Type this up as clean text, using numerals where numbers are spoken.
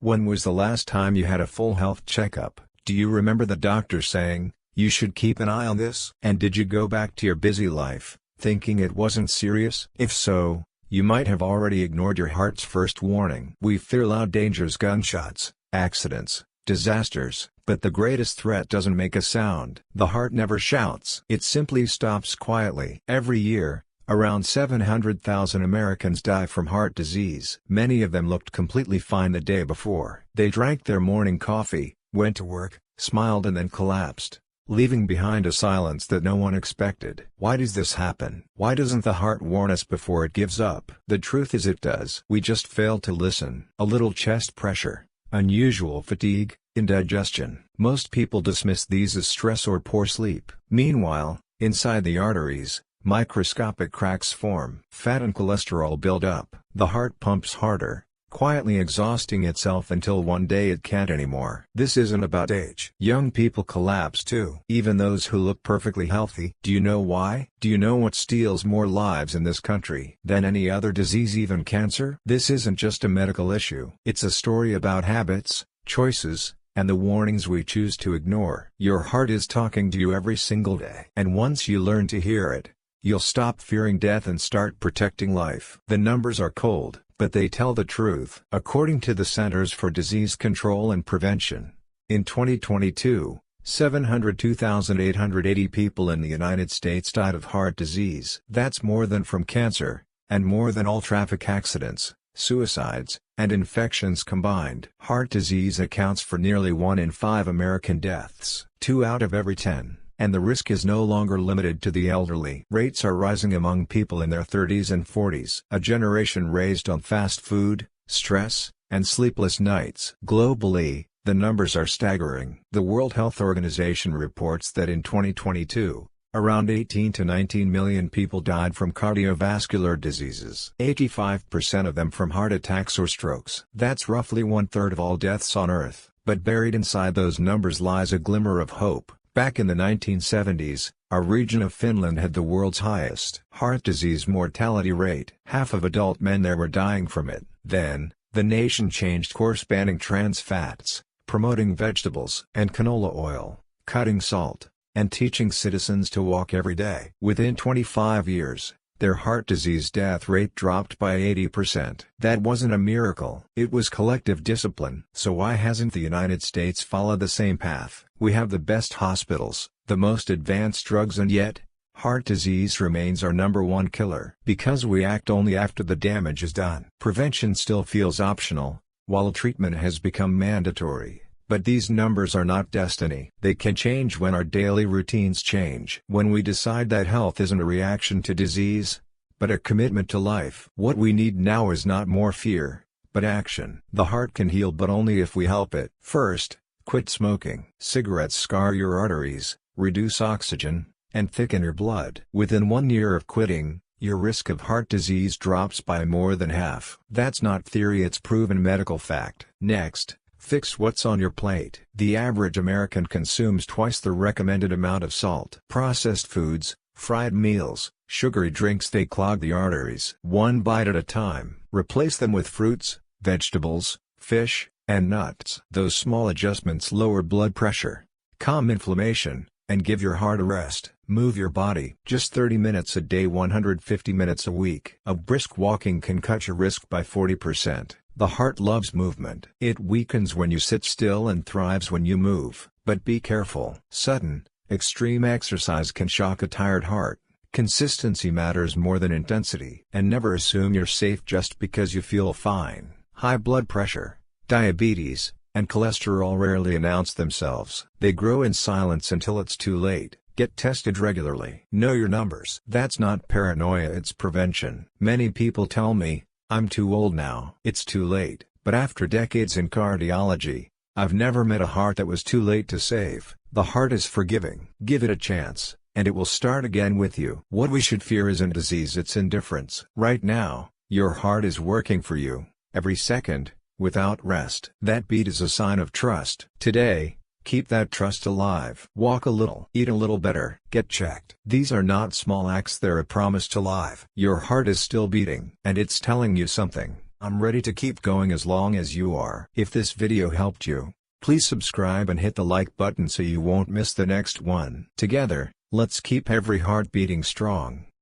When was the last time you had a full health checkup? Do you remember the doctor saying, "You should keep an eye on this"? And did you go back to your busy life, thinking it wasn't serious? If so, you might have already ignored your heart's first warning. We fear loud dangers, gunshots, accidents, disasters, but the greatest threat doesn't make a sound. The heart never shouts. It simply stops quietly. Every year, around 700,000 Americans die from heart disease. Many of them looked completely fine the day before. They drank their morning coffee, went to work, smiled and then collapsed, leaving behind a silence that no one expected. Why does this happen? Why doesn't the heart warn us before it gives up? The truth is it does. We just fail to listen. A little chest pressure, unusual fatigue, indigestion. Most people dismiss these as stress or poor sleep. Meanwhile, inside the arteries, microscopic cracks form. Fat and cholesterol build up. The heart pumps harder, quietly exhausting itself until one day it can't anymore. This isn't about age. Young people collapse too. Even those who look perfectly healthy. Do you know why? Do you know what steals more lives in this country than any other disease, even cancer? This isn't just a medical issue. It's a story about habits, choices, and the warnings we choose to ignore. Your heart is talking to you every single day. And once you learn to hear it, you'll stop fearing death and start protecting life. The numbers are cold, but they tell the truth. According to the Centers for Disease Control and Prevention, in 2022, 702,880 people in the United States died of heart disease. That's more than from cancer, and more than all traffic accidents, suicides, and infections combined. Heart disease accounts for nearly 1 in 5 American deaths, 2 out of every 10. And the risk is no longer limited to the elderly. Rates are rising among people in their 30s and 40s. A generation raised on fast food, stress, and sleepless nights. Globally, the numbers are staggering. The World Health Organization reports that in 2022, around 18 to 19 million people died from cardiovascular diseases. 85% of them from heart attacks or strokes. That's roughly 1/3 of all deaths on Earth. But buried inside those numbers lies a glimmer of hope. Back in the 1970s, our region of Finland had the world's highest heart disease mortality rate. Half of adult men there were dying from it. Then, the nation changed course, banning trans fats, promoting vegetables and canola oil, cutting salt, and teaching citizens to walk every day. Within 25 years, their heart disease death rate dropped by 80%. That wasn't a miracle. It was collective discipline. So why hasn't the United States followed the same path? We have the best hospitals, the most advanced drugs, and yet, heart disease remains our #1 killer. Because we act only after the damage is done. Prevention still feels optional, while treatment has become mandatory. But these numbers are not destiny. They can change when our daily routines change. When we decide that health isn't a reaction to disease, but a commitment to life. What we need now is not more fear, but action. The heart can heal, but only if we help it. First, quit smoking. Cigarettes scar your arteries, reduce oxygen, and thicken your blood. Within 1 year of quitting, your risk of heart disease drops by more than half. That's not theory, it's proven medical fact. Next, fix what's on your plate. The average American consumes twice the recommended amount of salt. Processed foods, fried meals, sugary drinks, they clog the arteries. One bite at a time. Replace them with fruits, vegetables, fish, and nuts. Those small adjustments lower blood pressure, calm inflammation, and give your heart a rest. Move your body. Just 30 minutes a day, 150 minutes a week. A brisk walking can cut your risk by 40%. The heart loves movement. It weakens when you sit still and thrives when you move. But be careful. Sudden, extreme exercise can shock a tired heart. Consistency matters more than intensity. And never assume you're safe just because you feel fine. High blood pressure, diabetes, and cholesterol rarely announce themselves. They grow in silence until it's too late. Get tested regularly. Know your numbers. That's not paranoia, it's prevention. Many people tell me, "I'm too old now." It's too late. But after decades in cardiology, I've never met a heart that was too late to save. The heart is forgiving. Give it a chance, and it will start again with you. What we should fear isn't disease, it's indifference. Right now, your heart is working for you, every second, without rest. That beat is a sign of trust. Today, keep that trust alive. Walk a little. Eat a little better. Get checked. These are not small acts, they're a promise to life. Your heart is still beating. And it's telling you something. I'm ready to keep going as long as you are. If this video helped you, please subscribe and hit the like button so you won't miss the next one. Together, let's keep every heart beating strong.